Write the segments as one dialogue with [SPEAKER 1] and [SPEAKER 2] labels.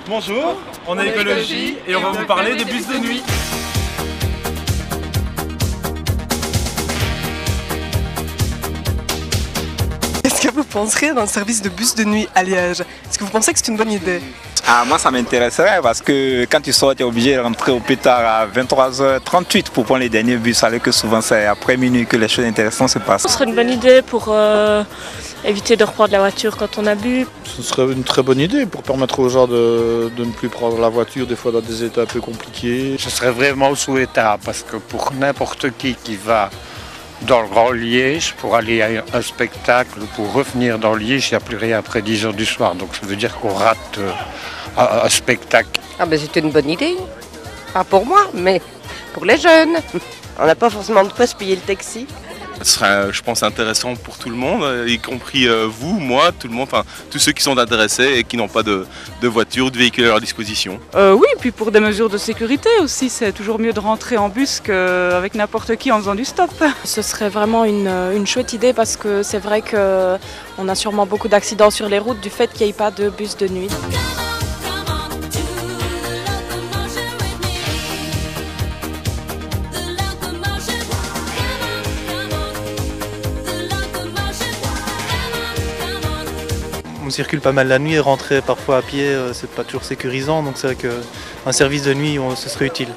[SPEAKER 1] Bonjour, on est Écologie et on va vous parler des bus de nuit.
[SPEAKER 2] Qu'est-ce que vous penserez d'un service de bus de nuit à Liège? Est-ce que vous pensez que c'est une bonne idée?
[SPEAKER 3] Ah, moi ça m'intéresserait parce que quand tu sors, tu es obligé de rentrer au plus tard à 23h38 pour prendre les derniers bus, alors que souvent c'est après minuit que les choses intéressantes se passent.
[SPEAKER 4] Ce serait une bonne idée pour éviter de reprendre la voiture quand on a bu.
[SPEAKER 5] Ce serait une très bonne idée pour permettre aux gens de ne plus prendre la voiture des fois dans des états un peu compliqués.
[SPEAKER 6] Ce serait vraiment souhaitable parce que pour n'importe qui va dans le Grand Liège pour aller à un spectacle, pour revenir dans Liège, il n'y a plus rien après 10h du soir. Donc ça veut dire qu'on rate un spectacle.
[SPEAKER 7] Ah ben c'est une bonne idée. Pas pour moi, mais pour les jeunes. On n'a pas forcément de quoi se payer le taxi.
[SPEAKER 8] Ce sera, je pense, intéressant pour tout le monde, y compris vous, moi, tout le monde, enfin tous ceux qui sont intéressés et qui n'ont pas de voiture, de véhicule à leur disposition.
[SPEAKER 9] Oui, puis pour des mesures de sécurité aussi, c'est toujours mieux de rentrer en bus qu'avec n'importe qui en faisant du stop.
[SPEAKER 4] Ce serait vraiment une chouette idée parce que c'est vrai qu'on a sûrement beaucoup d'accidents sur les routes du fait qu'il n'y ait pas de bus de nuit.
[SPEAKER 10] On circule pas mal la nuit et rentrer parfois à pied, c'est pas toujours sécurisant, donc c'est vrai qu'un service de nuit, ce serait utile.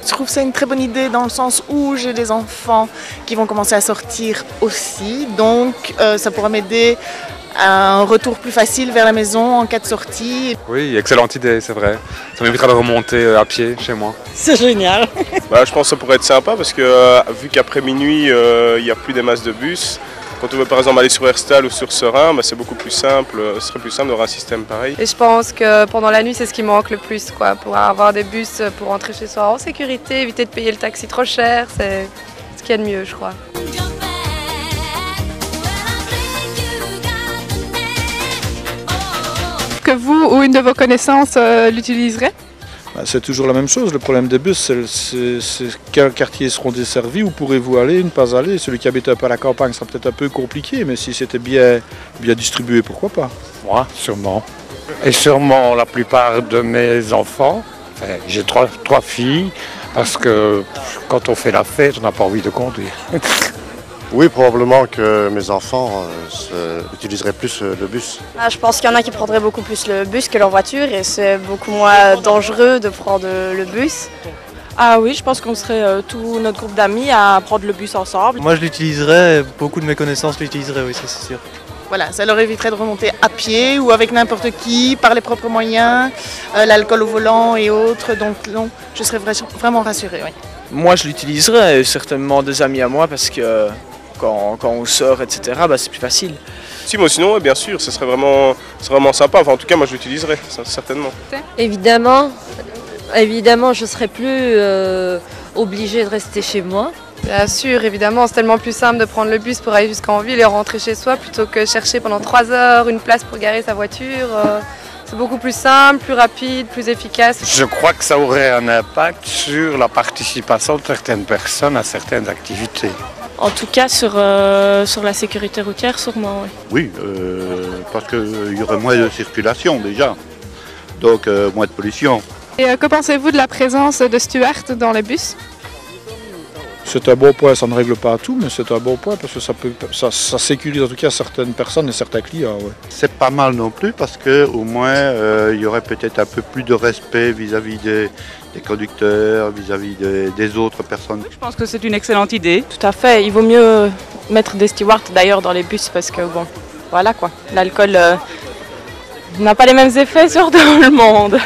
[SPEAKER 2] Je trouve ça une très bonne idée dans le sens où j'ai des enfants qui vont commencer à sortir aussi, donc ça pourra m'aider à un retour plus facile vers la maison en cas de sortie.
[SPEAKER 11] Oui, excellente idée, c'est vrai. Ça m'évitera de remonter à pied chez moi.
[SPEAKER 9] C'est génial.
[SPEAKER 12] Je pense que ça pourrait être sympa parce que vu qu'après minuit, il n'y a plus des masses de bus. Quand on veut par exemple aller sur Herstal ou sur Serein, c'est beaucoup plus simple, ce serait plus simple d'avoir un système pareil.
[SPEAKER 13] Et je pense que pendant la nuit, c'est ce qui manque le plus, quoi. Pouvoir avoir des bus pour rentrer chez soi en sécurité, éviter de payer le taxi trop cher, c'est ce qu'il y a de mieux, je crois.
[SPEAKER 9] Que vous ou une de vos connaissances l'utiliserait?
[SPEAKER 5] C'est toujours la même chose, le problème des bus, c'est quels quartiers seront desservis, où pourrez-vous aller, ne pas aller. Celui qui habite un peu à la campagne sera peut-être un peu compliqué, mais si c'était bien distribué, pourquoi pas?
[SPEAKER 6] Moi, sûrement. Et sûrement la plupart de mes enfants. Enfin, j'ai trois filles, parce que quand on fait la fête, on n'a pas envie de conduire.
[SPEAKER 14] Oui, probablement que mes enfants utiliseraient plus le bus.
[SPEAKER 15] Je pense qu'il y en a qui prendraient beaucoup plus le bus que leur voiture et c'est beaucoup moins dangereux de prendre le bus.
[SPEAKER 4] Ah oui, je pense qu'on serait tout notre groupe d'amis à prendre le bus ensemble.
[SPEAKER 10] Moi je l'utiliserais, beaucoup de mes connaissances l'utiliseraient, oui, ça c'est sûr.
[SPEAKER 2] Voilà, ça leur éviterait de remonter à pied ou avec n'importe qui, par les propres moyens, l'alcool au volant et autres, donc non, je serais vraiment rassurée. Oui.
[SPEAKER 16] Moi je l'utiliserais, certainement des amis à moi, parce que quand on sort, etc., c'est plus facile.
[SPEAKER 12] Si, moi sinon, bien sûr, ce serait vraiment sympa. Enfin, en tout cas, moi je l'utiliserais, certainement.
[SPEAKER 17] Évidemment, je serais plus obligée de rester chez moi.
[SPEAKER 13] Bien sûr, évidemment, c'est tellement plus simple de prendre le bus pour aller jusqu'en ville et rentrer chez soi plutôt que chercher pendant 3 heures une place pour garer sa voiture. C'est beaucoup plus simple, plus rapide, plus efficace.
[SPEAKER 6] Je crois que ça aurait un impact sur la participation de certaines personnes à certaines activités.
[SPEAKER 4] En tout cas, sur la sécurité routière, sûrement, oui.
[SPEAKER 14] Oui, parce qu'il y aurait moins de circulation déjà, donc moins de pollution.
[SPEAKER 9] Et que pensez-vous de la présence de stewards dans les bus?
[SPEAKER 5] C'est un bon point, ça ne règle pas tout, mais c'est un bon point parce que ça sécurise en tout cas certaines personnes et certains clients. Ouais.
[SPEAKER 14] C'est pas mal non plus parce qu'au moins il y aurait peut-être un peu plus de respect vis-à-vis des conducteurs, vis-à-vis des autres personnes.
[SPEAKER 9] Je pense que c'est une excellente idée.
[SPEAKER 4] Tout à fait, il vaut mieux mettre des stewards d'ailleurs dans les bus parce que bon, voilà quoi, l'alcool n'a pas les mêmes effets sur tout le monde.